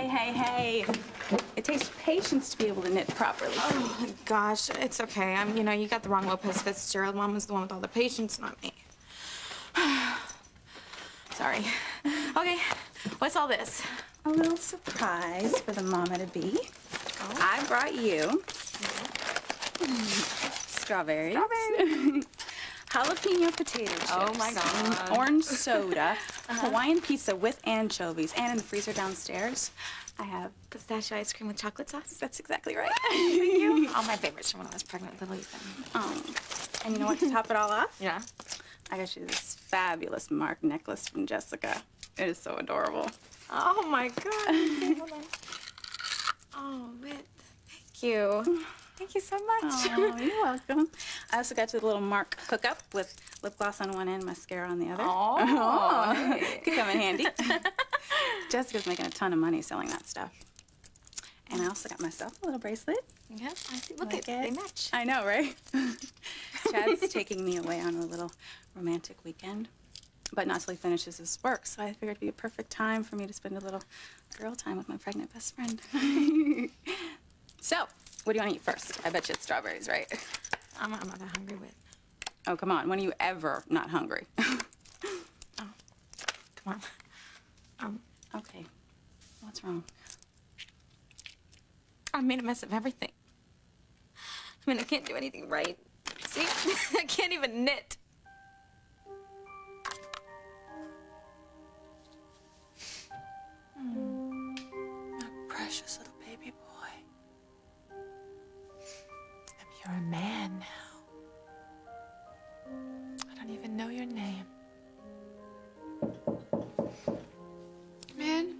Hey. It takes patience to be able to knit properly. Oh, my gosh. It's okay. You got the wrong Lopez Fitzgerald. Mom was the one with all the patience, not me. Sorry. Okay, what's all this? A little surprise for the mama-to-be. Oh. I brought you strawberries. Jalapeno potato chips. Oh, my God. Orange soda, Hawaiian pizza with anchovies, and in the freezer downstairs, I have Pistachio ice cream with chocolate sauce? That's exactly right. Thank you. All my favorites from when I was pregnant with Little Ethan. Oh, and you know what to top it all off? Yeah. I got you this fabulous Mark necklace from Jessica. It is so adorable. Oh, my God. Hold on. Oh, Whit. Thank you. Thank you so much. Oh, you're welcome. I also got you the little Mark hookup with lip gloss on one end, mascara on the other. Oh, hey. Could come in handy. Jessica's making a ton of money selling that stuff. And I also got myself a little bracelet. Yeah, I see. Look at it. They match. I know, right? Chad's taking me away on a little romantic weekend, but not till he finishes his work, so I figured it'd be a perfect time for me to spend a little girl time with my pregnant best friend. So, what do you want to eat first? I bet you it's strawberries, right? I'm not that hungry with. Oh, come on. When are you ever not hungry? Oh, come on. Okay. What's wrong? I made a mess of everything. I can't do anything right. See? I can't even knit. My precious little baby boy. And you're a man now. I don't even know your name. Come in.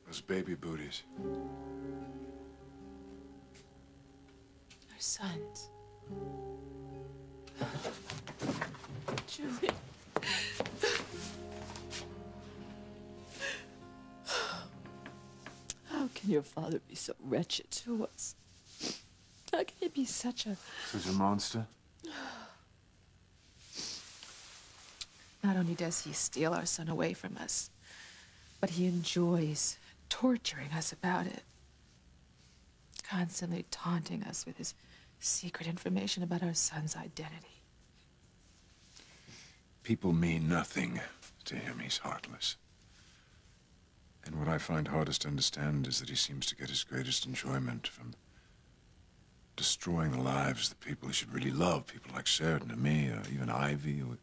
Those baby booties. Our sons. Julie. How can your father be so wretched to us? How can he be such a monster? Not only does he steal our son away from us, but he enjoys torturing us about it. Constantly taunting us with his secret information about our son's identity. People mean nothing to him. He's heartless. And what I find hardest to understand is that he seems to get his greatest enjoyment from destroying the lives of the people he should really love. People like Sheridan and me, or even Ivy, who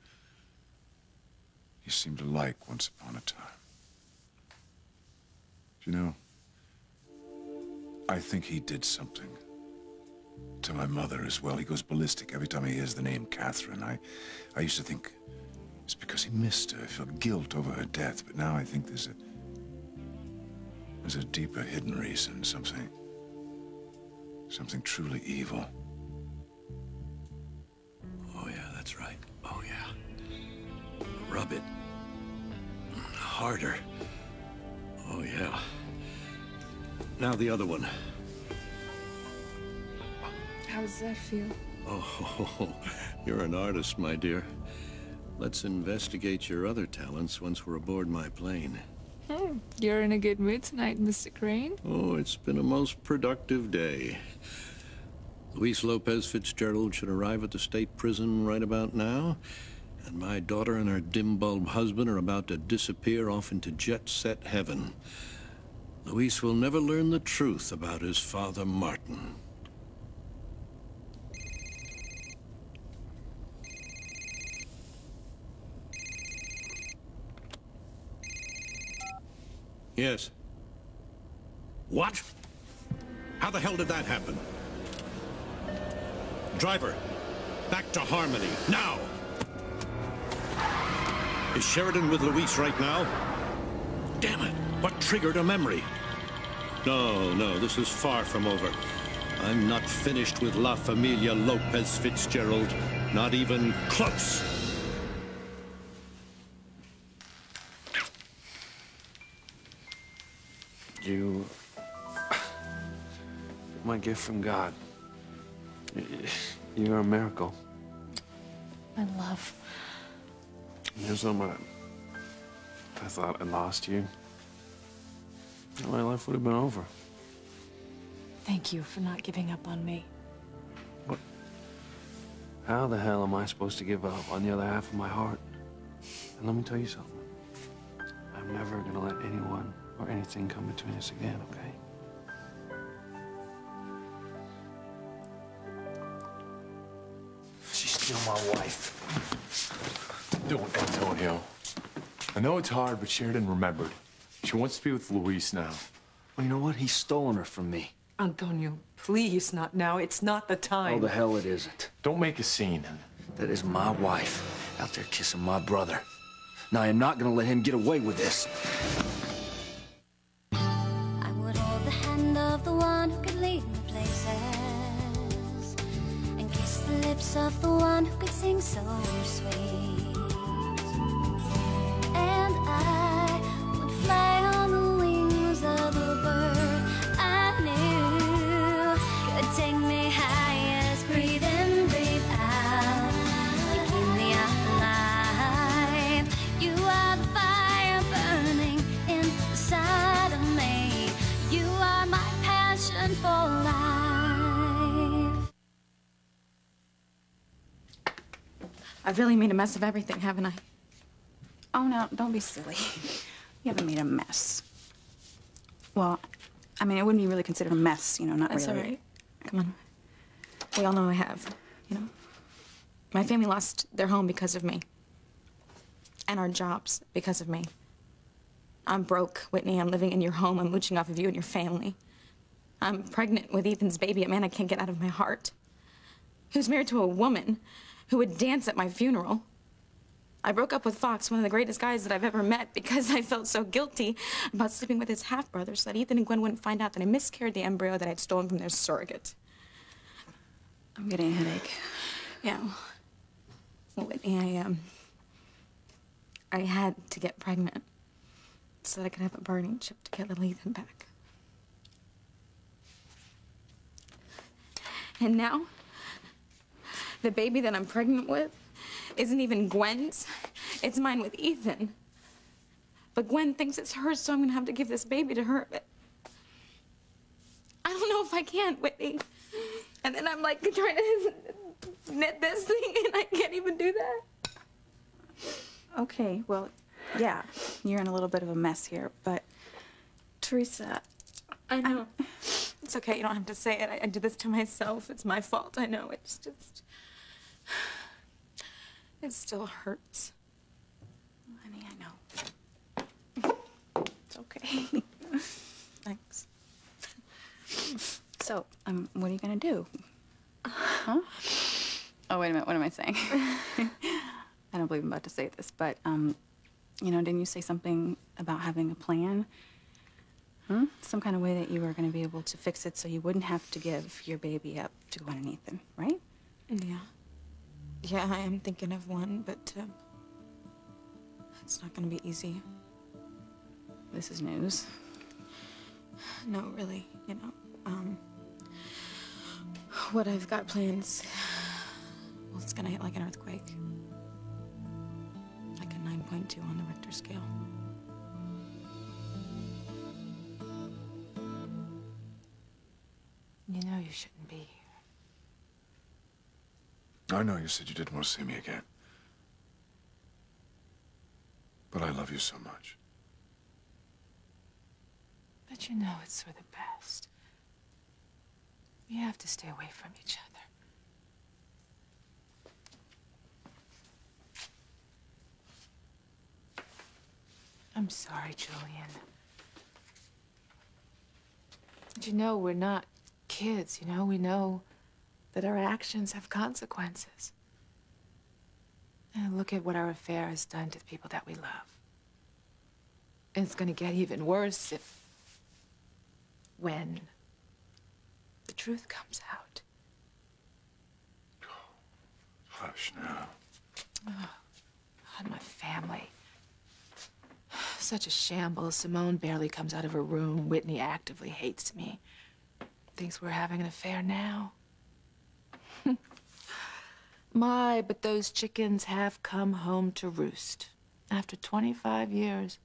he seemed to like once upon a time. You know, I think he did something to my mother as well. He goes ballistic every time he hears the name Catherine. I used to think it's because he missed her. I felt guilt over her death, but now I think there's a deeper hidden reason, something truly evil. Oh, yeah, that's right. Oh, yeah. Rub it. Harder. Oh, yeah. Now the other one. How does that feel? Oh, you're an artist, my dear. Let's investigate your other talents once we're aboard my plane. You're in a good mood tonight, Mr. Crane. Oh, it's been a most productive day. Luis Lopez Fitzgerald should arrive at the state prison right about now, and my daughter and her dim-bulb husband are about to disappear off into jet-set heaven. Luis will never learn the truth about his father, Martin. Yes. What? How the hell did that happen? Driver, back to Harmony, now! Is Sheridan with Luis right now? Damn it, what triggered a memory? No, this is far from over. I'm not finished with La Familia Lopez Fitzgerald, not even close. You... my gift from God. You're a miracle. My love. Here's something I thought I lost you. My life would have been over. Thank you for not giving up on me. What? How the hell am I supposed to give up on the other half of my heart? And let me tell you something. I'm never gonna let anyone or anything come between us again, okay? She's still my wife. Don't, Antonio. I know it's hard, but Sheridan remembered. She wants to be with Luis now. Well, you know what? He's stolen her from me. Antonio, please, not now. It's not the time. Oh, the hell it isn't. Don't make a scene. That is my wife out there kissing my brother. Now, I am not gonna let him get away with this. I would hold the hand of the one who could lead me places and kiss the lips of the one who could sing so sweet. And I would fly on the wings of a bird I knew could take me higher. Breathe in, breathe out. You keep me alive. You are the fire burning inside of me. You are my passion for life. I've really made a mess of everything, haven't I? Oh, no, don't be silly. You haven't made a mess. Well, I mean, it wouldn't be really considered a mess, you know, not That's really. all right. Come on. We all know I have, you know. My family lost their home because of me. And our jobs because of me. I'm broke, Whitney. I'm living in your home. I'm mooching off of you and your family. I'm pregnant with Ethan's baby, a man I can't get out of my heart. He was married to a woman who would dance at my funeral. I broke up with Fox, one of the greatest guys that I've ever met, because I felt so guilty about sleeping with his half-brother so that Ethan and Gwen wouldn't find out that I miscarried the embryo that I'd stolen from their surrogate. I'm getting a headache. Yeah. Well, Whitney, I had to get pregnant so that I could have a burning chip to get little Ethan back. And now, the baby that I'm pregnant with isn't even Gwen's. It's mine with Ethan. But Gwen thinks it's hers, so I'm gonna have to give this baby to her. But I don't know if I can, Whitney. And then I'm like trying to knit this thing, and I can't even do that. Okay, well, yeah, you're in a little bit of a mess here, but Teresa, I know. It's okay. You don't have to say it. I did this to myself. It's my fault. I know. It's just... It still hurts. Honey, I know. It's okay. Thanks. So, what are you gonna do? Huh? Oh, wait a minute. What am I saying? I don't believe I'm about to say this, but, you know, didn't you say something about having a plan? Some kind of way that you were going to be able to fix it so you wouldn't have to give your baby up to Gwen and Ethan, right? Yeah. Yeah, I am thinking of one, but it's not going to be easy. This is news. No, really, you know. What I've got planned, well, it's going to hit like an earthquake. Like a 9.2 on the Richter scale. You know you shouldn't be here. I know you said you didn't want to see me again. But I love you so much. But you know it's for the best. We have to stay away from each other. I'm sorry, Julian. But you know, we're not kids, you know? We know that our actions have consequences. And look at what our affair has done to the people that we love. And it's gonna get even worse when the truth comes out. Hush now. Oh, God, my family. Such a shambles. Simone barely comes out of her room. Whitney actively hates me. Thinks we're having an affair now. My, but those chickens have come home to roost after 25 years.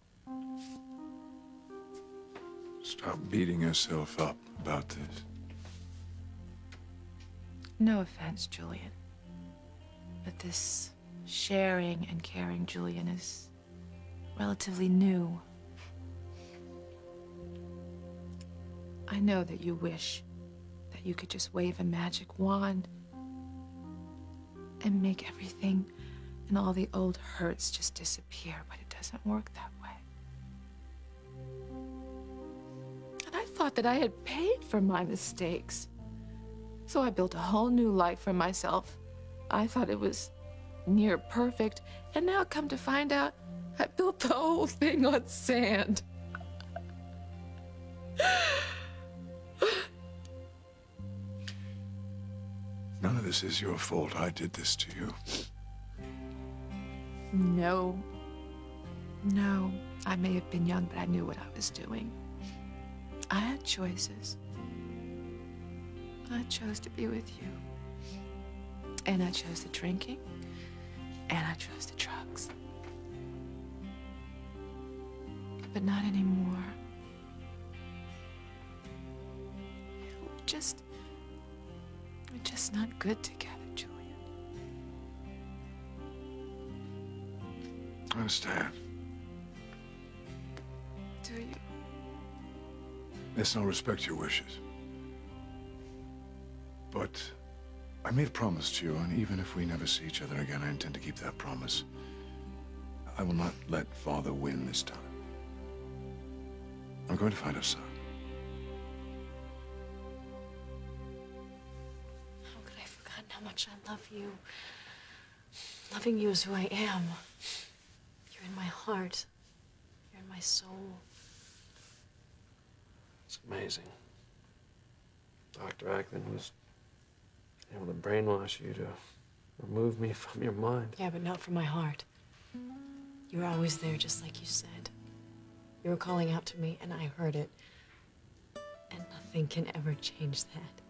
Stop beating yourself up about this. No offense, Julian, but this sharing and caring, Julian, is relatively new. I know that you wish that you could just wave a magic wand and make everything and all the old hurts just disappear, but it doesn't work that way. And I thought that I had paid for my mistakes. So I built a whole new life for myself. I thought it was near perfect, and now come to find out, I built the whole thing on sand. None of this is your fault. I did this to you. No. No. I may have been young, but I knew what I was doing. I had choices. I chose to be with you. And I chose the drinking. And I chose the drugs. But not anymore. We're just not good together, Julian. I understand. Do you? Yes, I'll respect your wishes. But I made a promise to you, and even if we never see each other again, I intend to keep that promise. I will not let Father win this time. I'm going to find our son. How could I have forgotten how much I love you? Loving you is who I am. You're in my heart. You're in my soul. It's amazing. Dr. Ackland was able to brainwash you to remove me from your mind. Yeah, but not from my heart. You were always there, just like you said. You were calling out to me, and I heard it. And nothing can ever change that.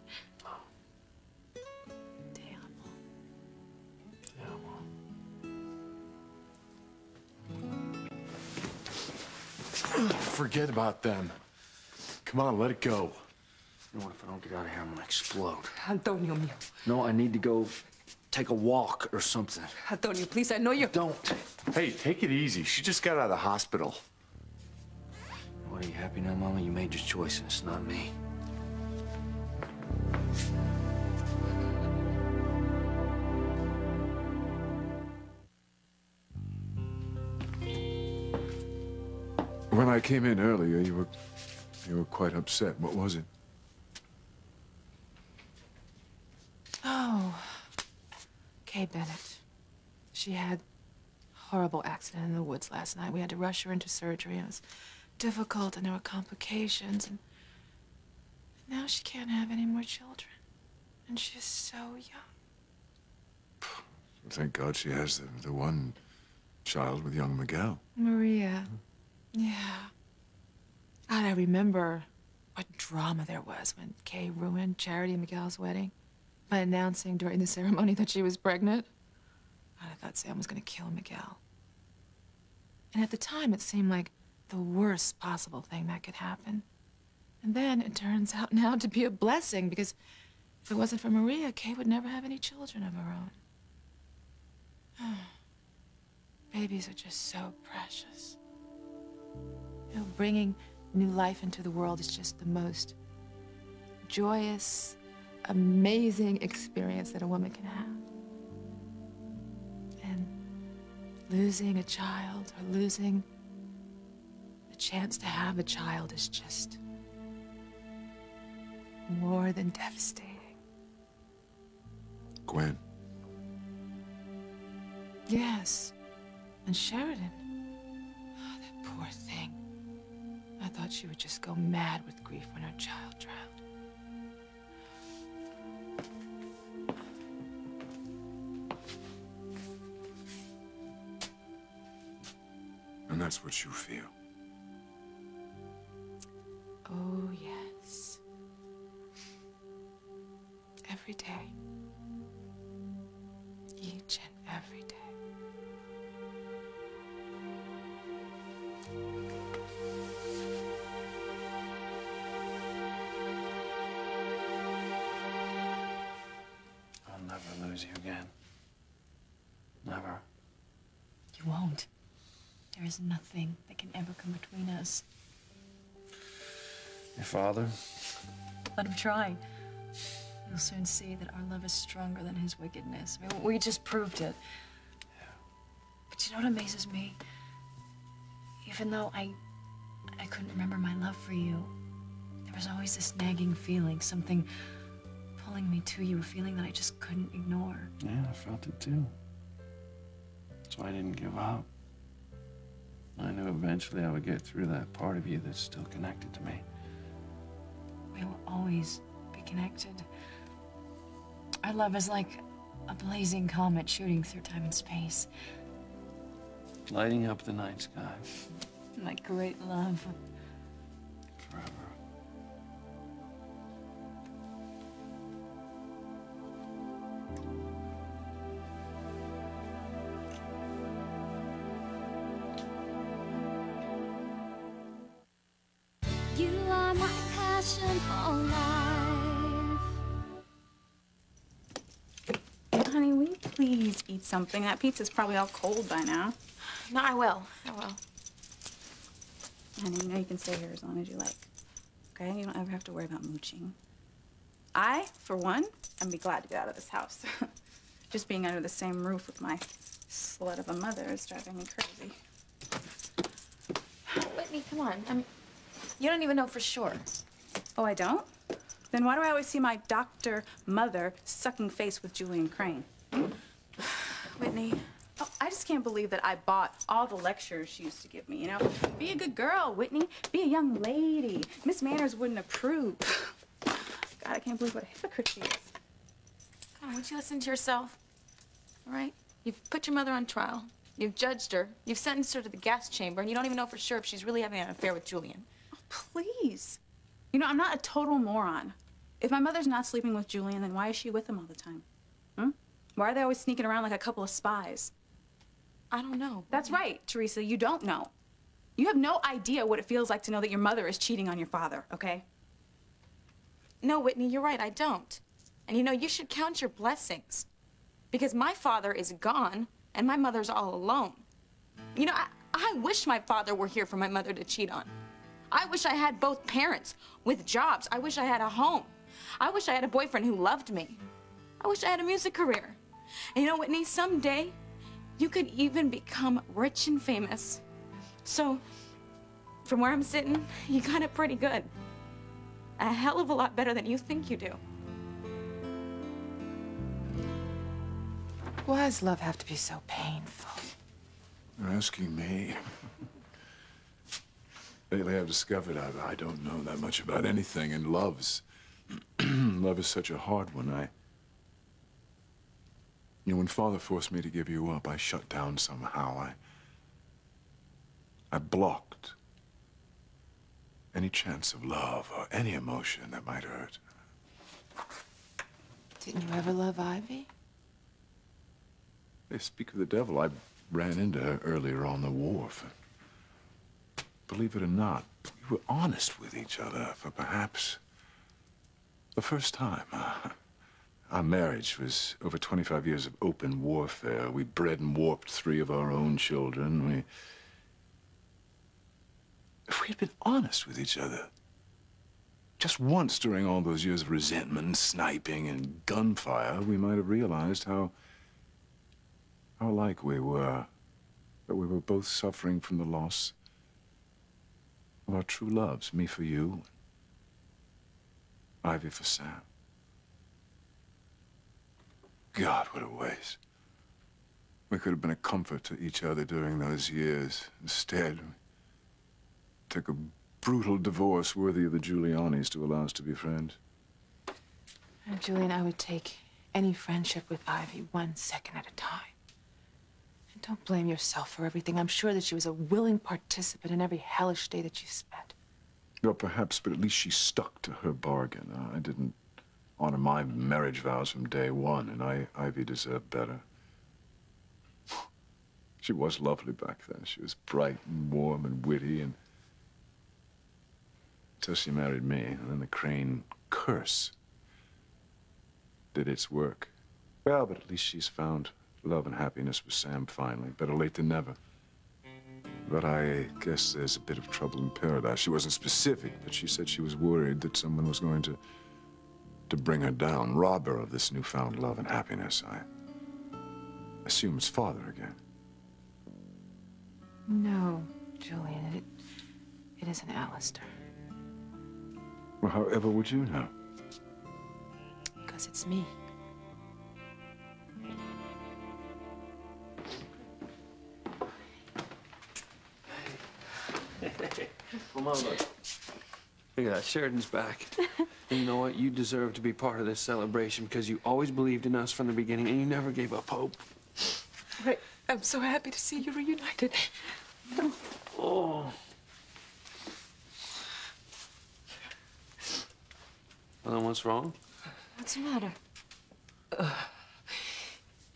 Te amo. Forget about them. Come on, let it go. You know what? If I don't get out of here, I'm gonna explode. Antonio mío. No, I need to go take a walk or something. Antonio, please, I know you. Don't. Hey, take it easy. She just got out of the hospital. What, are you happy now, Mama? You made your choice, and it's not me. When I came in earlier, you were quite upset. What was it? Oh, Kay Bennett. She had a horrible accident in the woods last night. We had to rush her into surgery. It was difficult, and there were complications. And now she can't have any more children. And she's so young. Thank God she has the one child with young Miguel. Maria. Yeah. God, I remember what drama there was when Kay ruined Charity and Miguel's wedding by announcing during the ceremony that she was pregnant. God, I thought Sam was going to kill Miguel. And at the time, it seemed like the worst possible thing that could happen. And then it turns out now to be a blessing, because if it wasn't for Maria, Kay would never have any children of her own. Babies are just so precious. You know, bringing new life into the world is just the most joyous, amazing experience that a woman can have. And losing a child or losing the chance to have a child is just more than devastating. Gwen. Yes. And Sheridan. Oh, that poor thing. I thought she would just go mad with grief when her child drowned. And that's what you feel. Oh, yes. Every day. every day. I'll never lose you again. Never. You won't. There is nothing that can ever come between us. Your father? Let him try. You'll soon see that our love is stronger than his wickedness. I mean, we just proved it. But you know what amazes me? Even though I couldn't remember my love for you, there was always this nagging feeling, something pulling me to you, a feeling that I just couldn't ignore. Yeah, I felt it too. That's why I didn't give up. I knew eventually I would get through that part of you that's still connected to me. We will always be connected. Our love is like a blazing comet shooting through time and space. Lighting up the night sky. Like great love. Forever. You are my passion for life. Honey, will you please eat something? That pizza's probably all cold by now. No, I will. I will. Honey, you know you can stay here as long as you like. Okay? You don't ever have to worry about mooching. I, for one, am be glad to get out of this house. Just being under the same roof with my slut of a mother is driving me crazy. Whitney, come on. I mean, you don't even know for sure. Oh, I don't? Then why do I always see my doctor mother sucking face with Julian Crane? Whitney. Oh, I just can't believe that I bought all the lectures she used to give me, you know? Be a good girl, Whitney. Be a young lady. Miss Manners wouldn't approve. God, I can't believe what a hypocrite she is. Come on, won't you listen to yourself? All right? You've put your mother on trial. You've judged her. You've sentenced her to the gas chamber, and you don't even know for sure if she's really having an affair with Julian. Oh, please. You know, I'm not a total moron. If my mother's not sleeping with Julian, then why is she with him all the time? Hmm? Why are they always sneaking around like a couple of spies? I don't know. That's right, Teresa. You don't know. You have no idea what it feels like to know that your mother is cheating on your father, okay? No, Whitney, you're right. I don't. And you know, you should count your blessings. Because my father is gone, and my mother's all alone. You know, I wish my father were here for my mother to cheat on. I wish I had both parents with jobs. I wish I had a home. I wish I had a boyfriend who loved me. I wish I had a music career. And you know, Whitney, someday you could even become rich and famous. So, from where I'm sitting, you got it pretty good. A hell of a lot better than you think you do. Why does love have to be so painful? You're asking me. Lately, I've discovered I don't know that much about anything, and love is such a hard one. You know, when Father forced me to give you up, I shut down somehow. I blocked any chance of love or any emotion that might hurt. Didn't you ever love Ivy? Hey, speak of the devil, I ran into her earlier on the wharf. Believe it or not, we were honest with each other for perhaps the first time. Our marriage was over 25 years of open warfare. We bred and warped 3 of our own children. If we had been honest with each other, just once during all those years of resentment, sniping, and gunfire, we might have realized how alike we were. That we were both suffering from the loss of our true loves, me for you, Ivy for Sam. God, what a waste. We could have been a comfort to each other during those years. Instead, we took a brutal divorce worthy of the Giulianis to allow us to be friends. And Julian, I would take any friendship with Ivy 1 second at a time. And don't blame yourself for everything. I'm sure that she was a willing participant in every hellish day that you spent. Well, perhaps, but at least she stuck to her bargain. I didn't honor my marriage vows from day one, and Ivy deserved better. She was lovely back then. She was bright and warm and witty, and until she married me, and then the Crane curse did its work. Well, but at least she's found love and happiness with Sam finally. Better late than never. But I guess there's a bit of trouble in paradise. She wasn't specific, but she said she was worried that someone was going to bring her down, rob her of this newfound love and happiness. I assume it's father again. No, Julian, it isn't Alistair. Well, however would you know? Because it's me. Come on, look. Look at that, Sheridan's back. And you know what? You deserve to be part of this celebration because you always believed in us from the beginning and you never gave up hope. I'm so happy to see you reunited. Oh. Well, then what's wrong? What's the matter?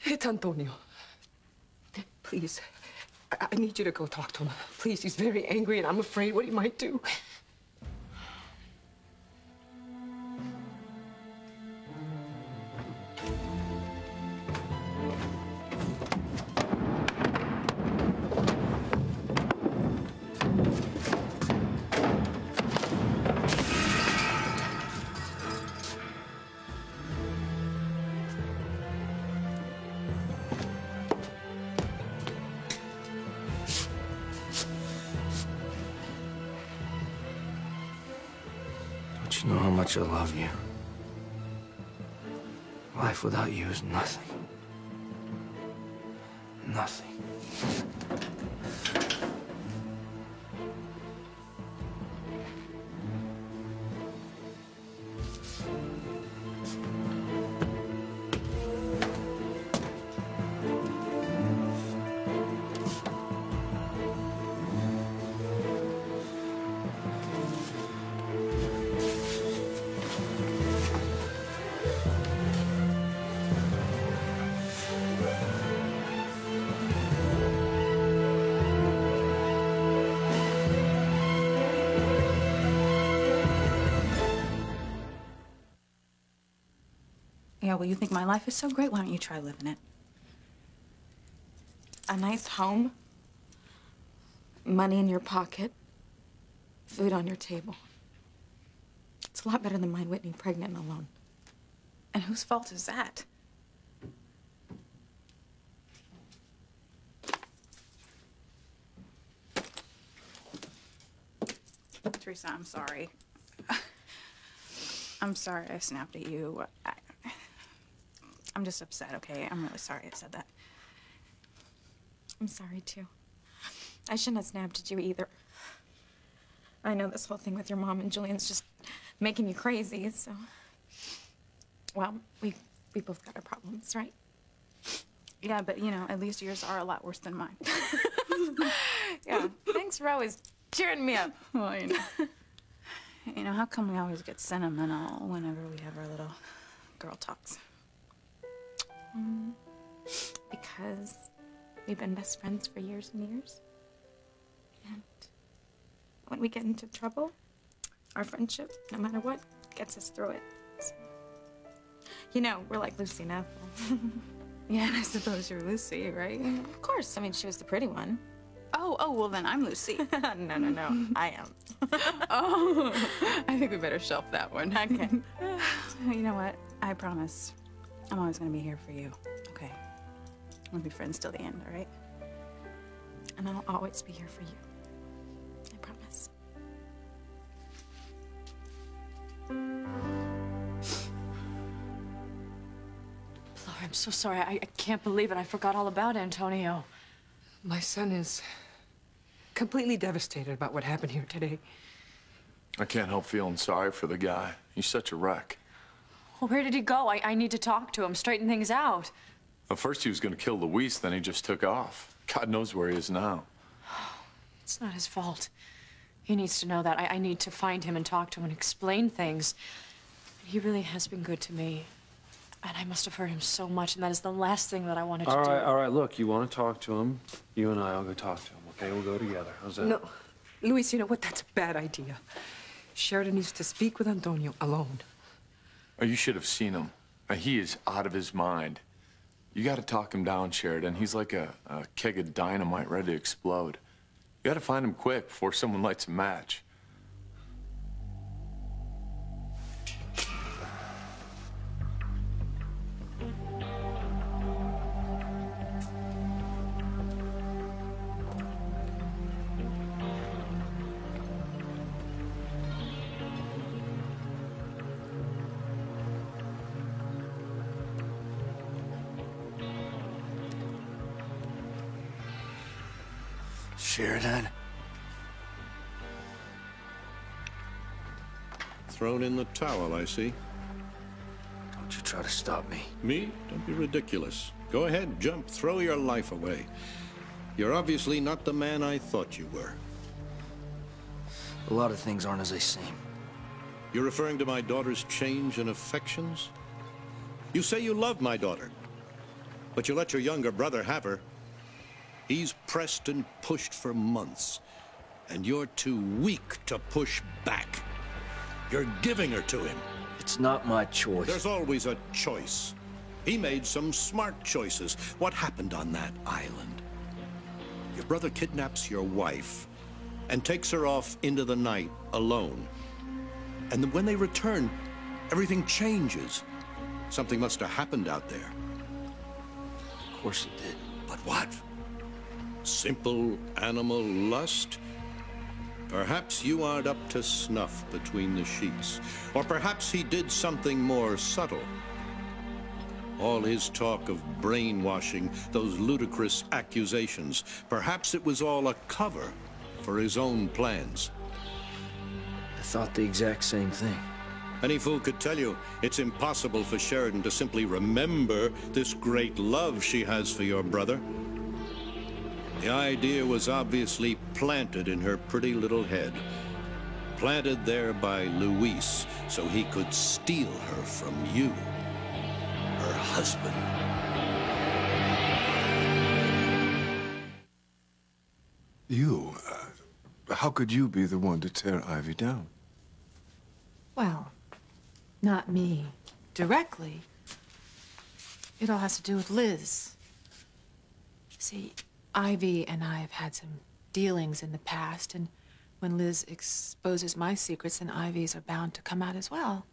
It's Antonio. Please, I need you to go talk to him. Please, he's very angry and I'm afraid what he might do. Don't you know how much I love you? Life without you is nothing. Nothing. Yeah, well, you think my life is so great. Why don't you try living it? A nice home, money in your pocket, food on your table. It's a lot better than mine, Whitney, pregnant and alone. And whose fault is that? Teresa, I'm sorry. I'm sorry I snapped at you. I'm just upset, okay? I'm really sorry I said that. I'm sorry, too. I shouldn't have snapped at you either. I know this whole thing with your mom and Julian's just making you crazy, so... Well, we both got our problems, right? Yeah, but, you know, at least yours are a lot worse than mine. Yeah, thanks for always cheering me up. Well, you know. You know, how come we always get sentimental whenever we have our little girl talks? Because we've been best friends for years and years. And when we get into trouble, our friendship, no matter what, gets us through it. So, you know, we're like Lucy and Ethel. Yeah, and I suppose you're Lucy, right? Of course. I mean, she was the pretty one. Oh, well, then I'm Lucy. No. I am. Oh, I think we better shelf that one. Okay. You know what? I promise. I'm always going to be here for you, okay? We'll be friends till the end, all right? And I'll always be here for you. I promise. Laura, I'm so sorry. I can't believe it. I forgot all about Antonio. My son is completely devastated about what happened here today. I can't help feeling sorry for the guy. He's such a wreck. Well, where did he go? I need to talk to him, straighten things out. At first he was going to kill Luis, then he just took off. God knows where he is now. It's not his fault. He needs to know that. I need to find him and talk to him and explain things. He really has been good to me. And I must have hurt him so much, and that is the last thing that I wanted to do. All right, look, you want to talk to him? You and I'll go talk to him, okay? We'll go together. How's that? No. Luis, you know what? That's a bad idea. Sheridan needs to speak with Antonio alone. Oh, you should have seen him. He is out of his mind. You got to talk him down, Sheridan. He's like a keg of dynamite ready to explode. You got to find him quick before someone lights a match. Sheridan? Thrown in the towel, I see. Don't you try to stop me. Me? Don't be ridiculous. Go ahead, jump, throw your life away. You're obviously not the man I thought you were. A lot of things aren't as they seem. You're referring to my daughter's change in affections? You say you love my daughter, but you let your younger brother have her. He's pressed and pushed for months, and you're too weak to push back. You're giving her to him. It's not my choice. There's always a choice. He made some smart choices. What happened on that island? Your brother kidnaps your wife and takes her off into the night alone. And then when they return, everything changes. Something must have happened out there. Of course it did. But what? Simple animal lust? Perhaps you aren't up to snuff between the sheets. Or perhaps he did something more subtle. All his talk of brainwashing, those ludicrous accusations, perhaps it was all a cover for his own plans. I thought the exact same thing. Any fool could tell you it's impossible for Sheridan to simply remember this great love she has for your brother. The idea was obviously planted in her pretty little head. Planted there by Luis so he could steal her from you, her husband. You? How could you be the one to tear Ivy down? Well, not me directly. It all has to do with Liz. See, Ivy and I have had some dealings in the past, and when Liz exposes my secrets, then Ivy's are bound to come out as well.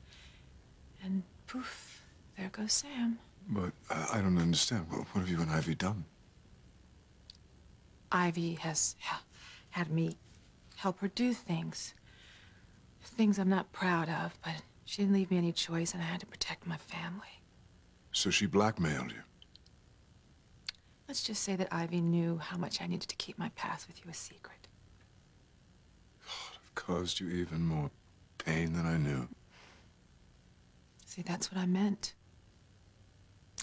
And poof, there goes Sam. But I don't understand. What have you and Ivy done? Ivy has had me help her do things. Things I'm not proud of, but she didn't leave me any choice, and I had to protect my family. So she blackmailed you? Let's just say that Ivy knew how much I needed to keep my past with you a secret. God, I've caused you even more pain than I knew. See, that's what I meant.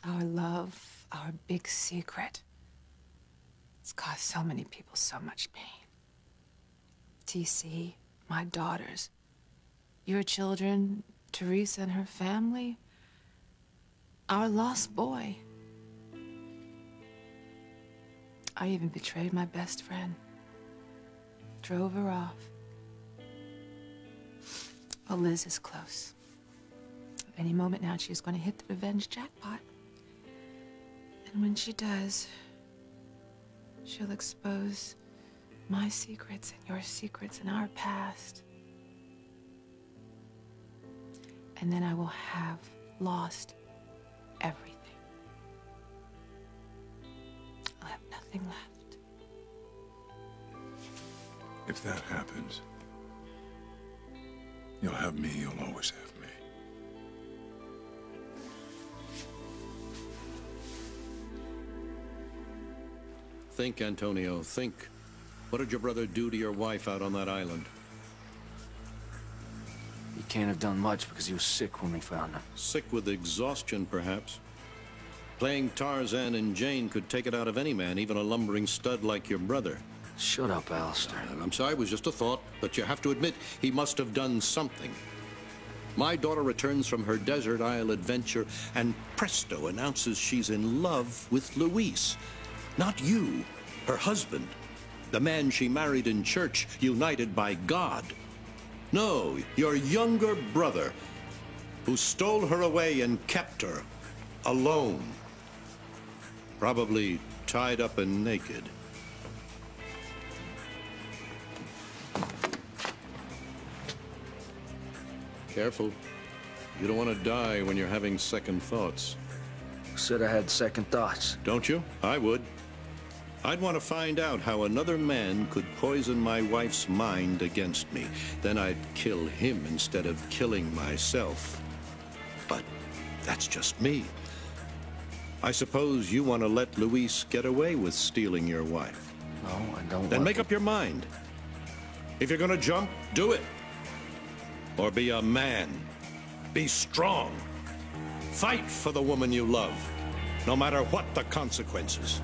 Our love, our big secret. It's caused so many people so much pain. TC, my daughters, your children, Teresa and her family, our lost boy. I even betrayed my best friend. Drove her off. Well, Liz is close. Any moment now, she's going to hit the revenge jackpot. And when she does, she'll expose my secrets and your secrets and our past. And then I will have lost everything. I'll have nothing left. If that happens, you'll have me, you'll always have me. Think, Antonio, think. What did your brother do to your wife out on that island? He can't have done much because he was sick when we found him. Sick with exhaustion, perhaps. Playing Tarzan and Jane could take it out of any man, even a lumbering stud like your brother. Shut up, Alistair. I'm sorry, it was just a thought, but you have to admit he must have done something. My daughter returns from her desert isle adventure and presto announces she's in love with Luis. Not you, her husband, the man she married in church, united by God. No, your younger brother, who stole her away and kept her alone. Probably tied up and naked. Careful. You don't want to die when you're having second thoughts. Said I had second thoughts. Don't you? I would. I'd want to find out how another man could poison my wife's mind against me. Then I'd kill him instead of killing myself. But that's just me. I suppose you want to let Luis get away with stealing your wife. No, I don't. Then make up your mind. If you're gonna jump, do it. Or be a man. Be strong. Fight for the woman you love, no matter what the consequences.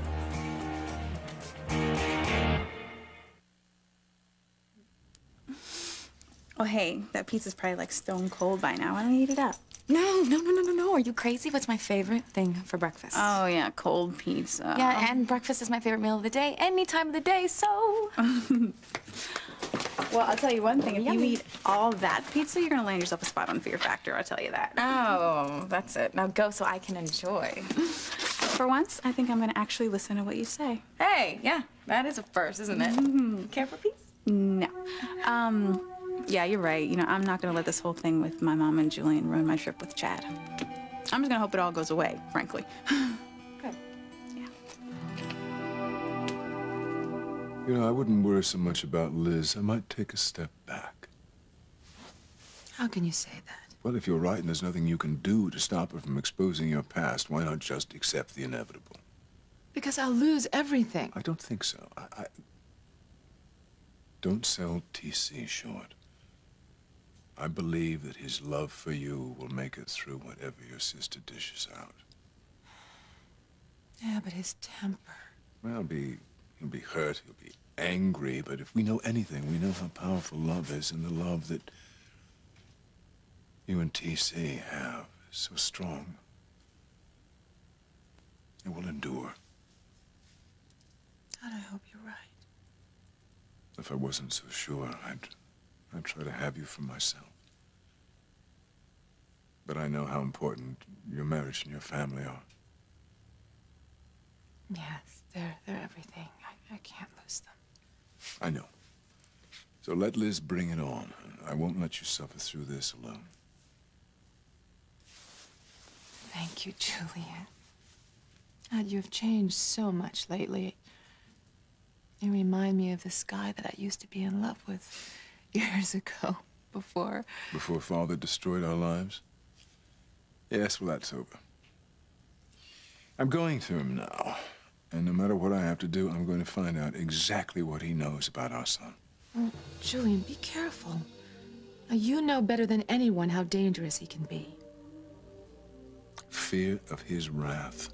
Oh, hey, that pizza's probably like stone cold by now. Why don't you eat it up? No. Are you crazy? What's my favorite thing for breakfast? Oh, yeah, cold pizza. Yeah, and breakfast is my favorite meal of the day, any time of the day, so... Well, I'll tell you one thing. If you eat all that pizza, you're going to land yourself a spot on Fear Factor, I'll tell you that. Oh, that's it. Now go so I can enjoy. For once, I think I'm going to actually listen to what you say. Hey, yeah, that is a first, isn't it? Care for peace? No. Yeah, you're right. You know, I'm not going to let this whole thing with my mom and Julian ruin my trip with Chad. I'm just going to hope it all goes away, frankly. Good. Yeah. You know, I wouldn't worry so much about Liz. I might take a step back. How can you say that? Well, if you're right and there's nothing you can do to stop her from exposing your past, why not just accept the inevitable? Because I'll lose everything. I don't think so. Don't sell TC short. I believe that his love for you will make it through whatever your sister dishes out. Yeah, but his temper. Well, he'll be hurt, he'll be angry, but if we know anything, we know how powerful love is, and the love that you and TC have is so strong. It will endure. God, I hope you're right. If I wasn't so sure, I'd try to have you for myself. But I know how important your marriage and your family are. Yes, they're everything. I can't lose them. I know. So let Liz bring it on. I won't let you suffer through this alone. Thank you, Julian. God, you have changed so much lately. You remind me of this guy that I used to be in love with years ago, before... Before Father destroyed our lives? Yes, well, that's over. I'm going to him now. And no matter what I have to do, I'm going to find out exactly what he knows about our son. Oh, Julian, be careful. Now, you know better than anyone how dangerous he can be. Fear of his wrath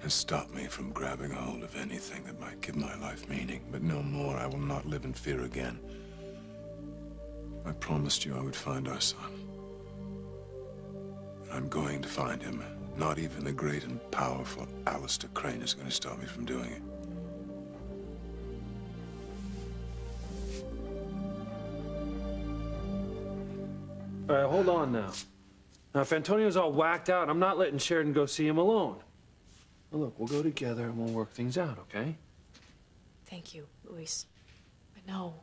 has stopped me from grabbing a hold of anything that might give my life meaning. But no more. I will not live in fear again. I promised you I would find our son. I'm going to find him. Not even the great and powerful Alistair Crane is going to stop me from doing it. All right, hold on now. Now, if Antonio's all whacked out, I'm not letting Sheridan go see him alone. Well, look, we'll go together and we'll work things out, okay? Thank you, Luis. But no,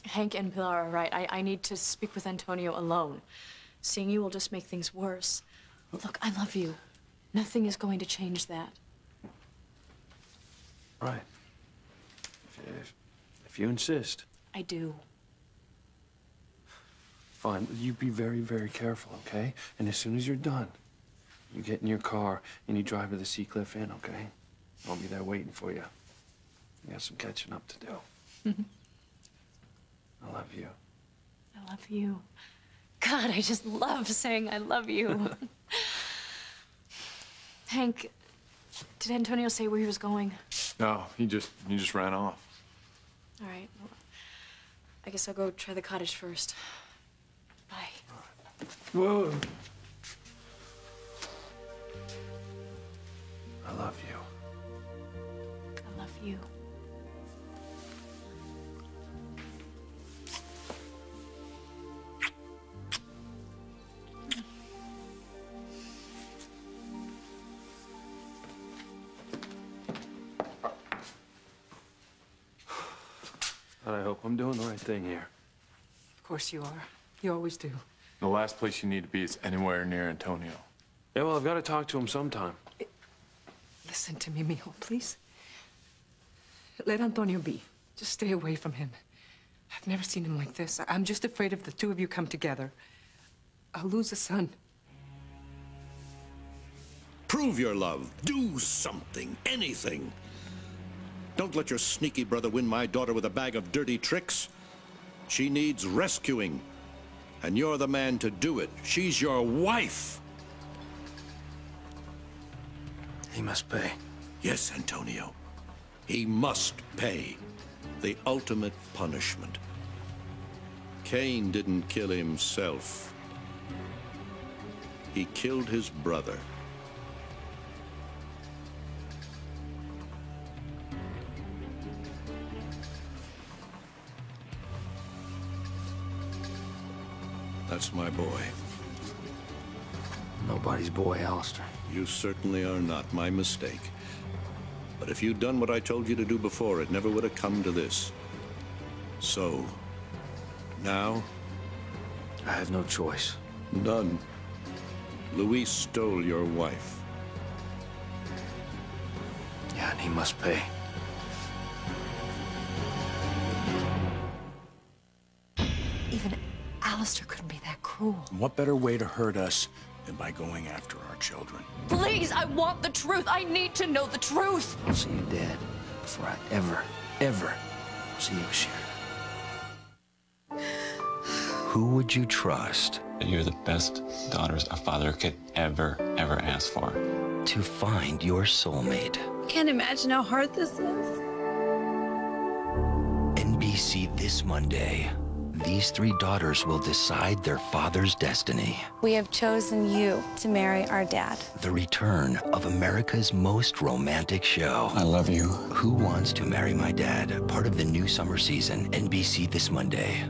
Hank and Pilar are right. I need to speak with Antonio alone. Seeing you will just make things worse. Look, I love you. Nothing is going to change that. Right. If you insist. I do. Fine. You be very, very careful, okay? And as soon as you're done, you get in your car and you drive to the Seacliff Inn, okay? I'll be there waiting for you. You got some catching up to do. I love you. I love you. God, I just love saying I love you. Hank, did Antonio say where he was going? No, he just ran off. All right. Well, I guess I'll go try the cottage first. Bye. Whoa. I love you. I love you. And I hope I'm doing the right thing here. Of course you are. You always do. The last place you need to be is anywhere near Antonio. Yeah, well, I've got to talk to him sometime. Listen to me, mijo, please. Let Antonio be. Just stay away from him. I've never seen him like this. I'm just afraid if the two of you come together, I'll lose a son. Prove your love. Do something. Anything. Don't let your sneaky brother win my daughter with a bag of dirty tricks. She needs rescuing. And you're the man to do it. She's your wife. He must pay. Yes, Antonio. He must pay. The ultimate punishment. Cain didn't kill himself. He killed his brother. That's my boy. Nobody's boy, Alistair. You certainly are not. My mistake. But if you'd done what I told you to do before, it never would have come to this. So, now? I have no choice. None. Luis stole your wife. Yeah, and he must pay. Even Alistair couldn't be that cruel. What better way to hurt us than by going after our children? Please, I want the truth. I need to know the truth. I'll see you dead before I ever see you, Sharon. Who would you trust? You're the best daughters a father could ever ask for. To find your soulmate. I can't imagine how hard this is. NBC this Monday. These three daughters will decide their father's destiny. We have chosen you to marry our dad. The return of America's most romantic show. I love you. Who Wants to Marry My Dad? Part of the new summer season, NBC this Monday.